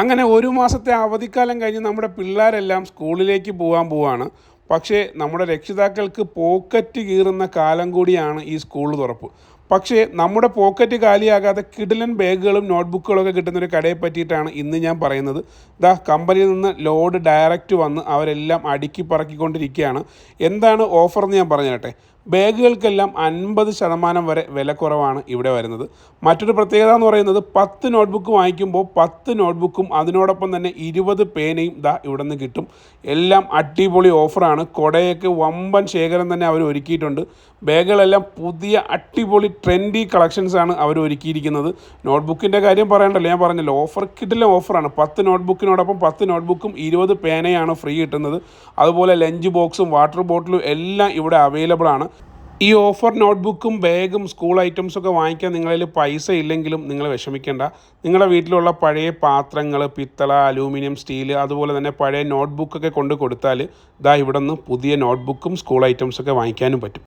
അങ്ങനെ ഒരു മാസത്തെ അവധിക്കാലം കഴിഞ്ഞ് നമ്മുടെ പിള്ളേരെല്ലാം സ്കൂളിലേക്ക് പോവാണ്. പക്ഷേ നമ്മുടെ രക്ഷിതാക്കൾക്ക് പോക്കറ്റ് കീറുന്ന കാലം കൂടിയാണ് ഈ സ്കൂൾ തുറപ്പ്. പക്ഷേ നമ്മുടെ പോക്കറ്റ് കാലിയാകാതെ കിടിലൻ ബാഗുകളും നോട്ട്ബുക്കുകളൊക്കെ കിട്ടുന്നൊരു കടയെ പറ്റിയിട്ടാണ് ഇന്ന് ഞാൻ പറയുന്നത്. കമ്പനിയിൽ നിന്ന് ലോഡ് ഡയറക്റ്റ് വന്ന് അവരെല്ലാം അടുക്കി പറക്കിക്കൊണ്ടിരിക്കുകയാണ്. എന്താണ് ഓഫർ എന്ന് ഞാൻ പറഞ്ഞു തരട്ടെ. ബാഗുകൾക്കെല്ലാം 50% വരെ വിലക്കുറവാണ് ഇവിടെ വരുന്നത്. മറ്റൊരു പ്രത്യേകത എന്ന് പറയുന്നത് 10 നോട്ട്ബുക്ക് വാങ്ങിക്കുമ്പോൾ 10 നോട്ട്ബുക്കും അതിനോടൊപ്പം തന്നെ 20 പേനയും ഇവിടെ നിന്ന് കിട്ടും. എല്ലാം അടിപൊളി ഓഫറാണ്. കുടയൊക്കെ വമ്പൻ ശേഖരം തന്നെ അവർ ഒരുക്കിയിട്ടുണ്ട്. ബാഗുകളെല്ലാം പുതിയ അടിപൊളി ട്രെൻഡി കളക്ഷൻസാണ് അവർ ഒരുക്കിയിരിക്കുന്നത്. നോട്ട്ബുക്കിൻ്റെ കാര്യം പറയണ്ടല്ലോ, ഞാൻ പറഞ്ഞല്ലോ, ഓഫർ കിട്ടില്ല ഓഫറാണ്. 10 നോട്ട്ബുക്കിനോടൊപ്പം 10 നോട്ട്ബുക്കും 20 പേനയാണ് ഫ്രീ കിട്ടുന്നത്. അതുപോലെ ലഞ്ച് ബോക്സും വാട്ടർ ബോട്ടിലും എല്ലാം ഇവിടെ അവൈലബിൾ ആണ്. ഈ ഓഫർ നോട്ട്ബുക്കും ബാഗും സ്കൂൾ ഐറ്റംസൊക്കെ വാങ്ങിക്കാൻ നിങ്ങളിൽ പൈസ ഇല്ലെങ്കിലും നിങ്ങൾ വിഷമിക്കേണ്ട. നിങ്ങളുടെ വീട്ടിലുള്ള പഴയ പാത്രങ്ങൾ, പിത്തള, അലൂമിനിയം, സ്റ്റീൽ, അതുപോലെ തന്നെ പഴയ നോട്ട്ബുക്കൊക്കെ കൊണ്ട് കൊടുത്താൽ ഇവിടെ നിന്ന് പുതിയ നോട്ട്ബുക്കും സ്കൂൾ ഐറ്റംസൊക്കെ വാങ്ങിക്കാനും പറ്റും.